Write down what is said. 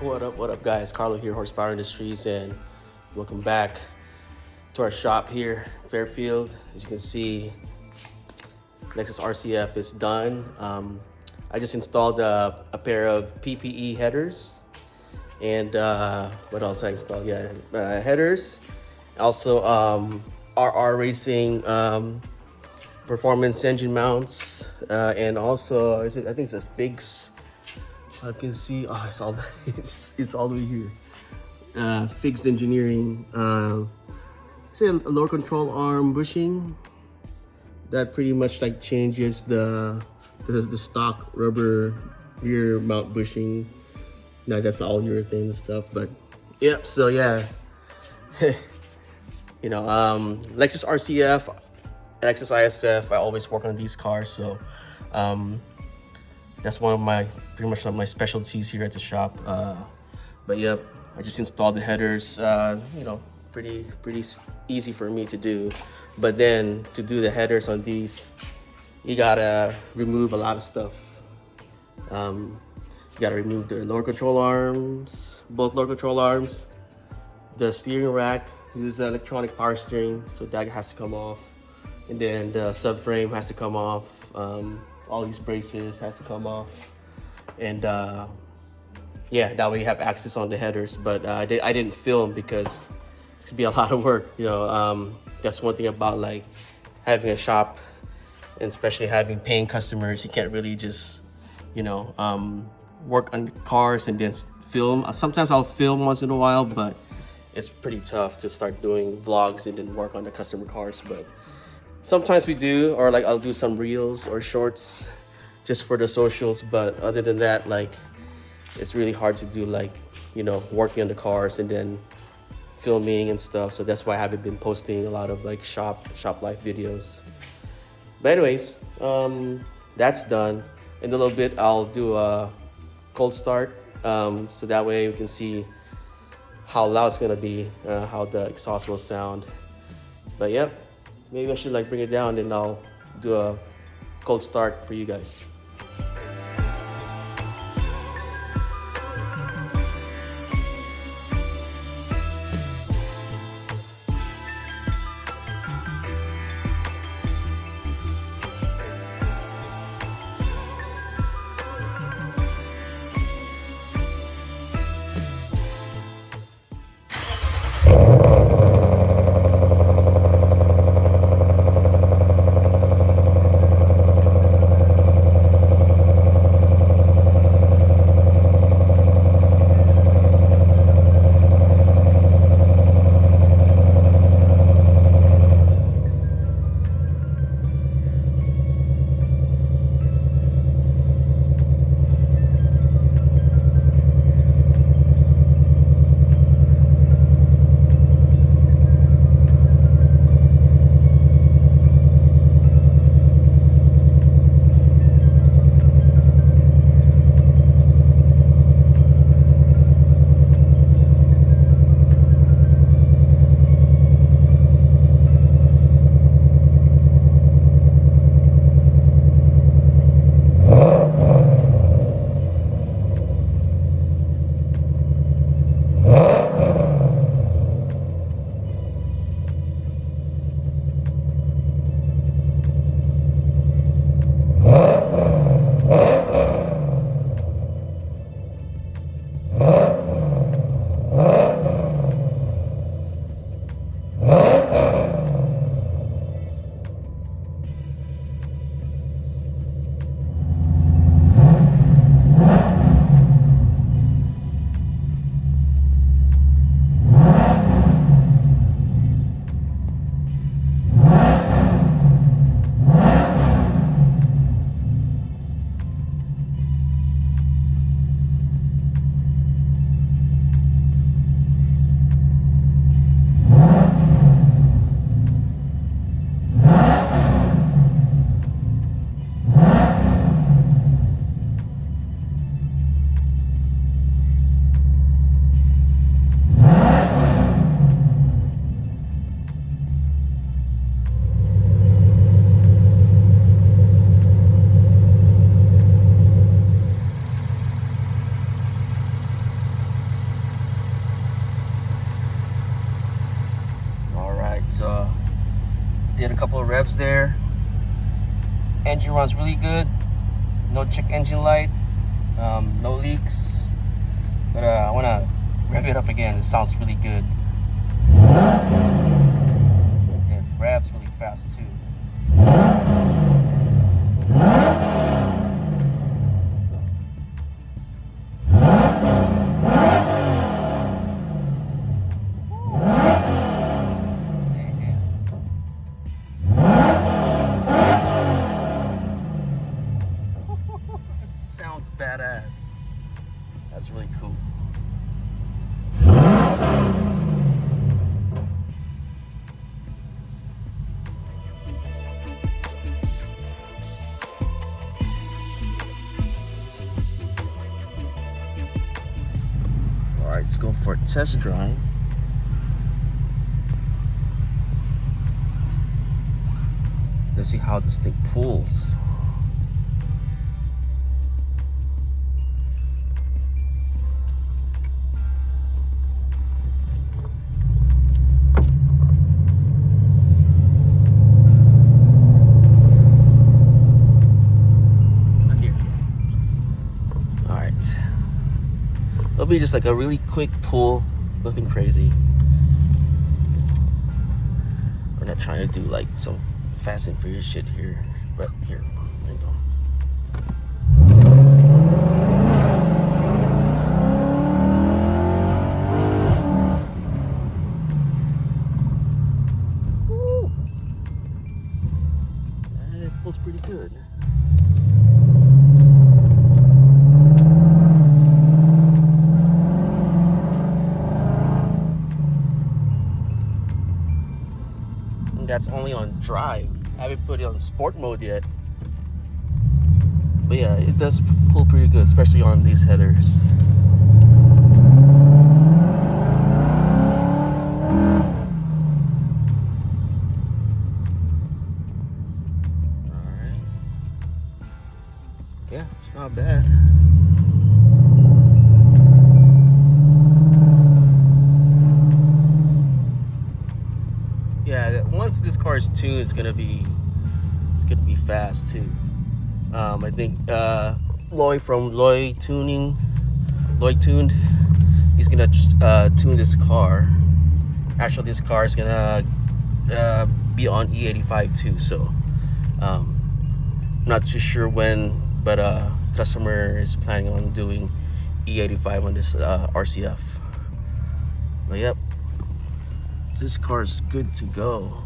What up, guys? Carlo here, Horsepower Industries, and welcome back to our shop here, Fairfield. As you can see, Lexus RCF is done. I just installed a pair of PPE headers, and what else I installed? Yeah, headers. Also, RR Racing performance engine mounts, and also I think it's a Figs. I can see, it's all it's all the way here. Figs Engineering. Say a lower control arm bushing. That pretty much like changes the stock rubber rear mount bushing. Now that's all urethane and stuff, but yep. So yeah, Lexus RCF, Lexus ISF. I always work on these cars, so that's one of my pretty much my specialties here at the shop. But yep, I just installed the headers. Pretty easy for me to do. But then to do the headers on these, you gotta remove a lot of stuff. You gotta remove the lower control arms, both lower control arms, the steering rack. This is electronic power steering, so that has to come off, and then the subframe has to come off. All these braces has to come off, and yeah, that way you have access on the headers. But I didn't film because it's gonna be a lot of work. That's one thing about like having a shop, and especially having paying customers. You can't really just work on cars and then film. Sometimes I'll film once in a while, but it's pretty tough to start doing vlogs and then work on the customer cars. But sometimes we do, or like I'll do some reels or shorts just for the socials. But other than that, like it's really hard to do like working on the cars and then filming and stuff. So that's why I haven't been posting a lot of like shop life videos. But anyways, that's done. In a little bit I'll do a cold start, so that way we can see how loud it's gonna be, how the exhaust will sound. But yep, maybe I should like bring it down and I'll do a cold start for you guys. revs there. Engine runs really good. No check engine light. No leaks. But I want to rev it up again. It sounds really good. It revs really fast too. Sounds badass. That's really cool. Alright, let's go for a test drive. Let's see how this thing pulls. It'll be just like a really quick pull, nothing crazy. We're not trying to do like some Fast and Furious shit here, but here, there you go. Woo! It pulls pretty good. That's only on drive. I haven't put it on sport mode yet. But yeah, it does pull pretty good, especially on these headers. Alright. Yeah, it's not bad. Yeah, once this car is tuned, it's gonna be fast too. I think Lloyd from Lloyd Tuned, he's gonna tune this car. Actually, this car is gonna be on E85 too. So I'm not too sure when, but customer is planning on doing E85 on this RCF. But yep. This car is good to go.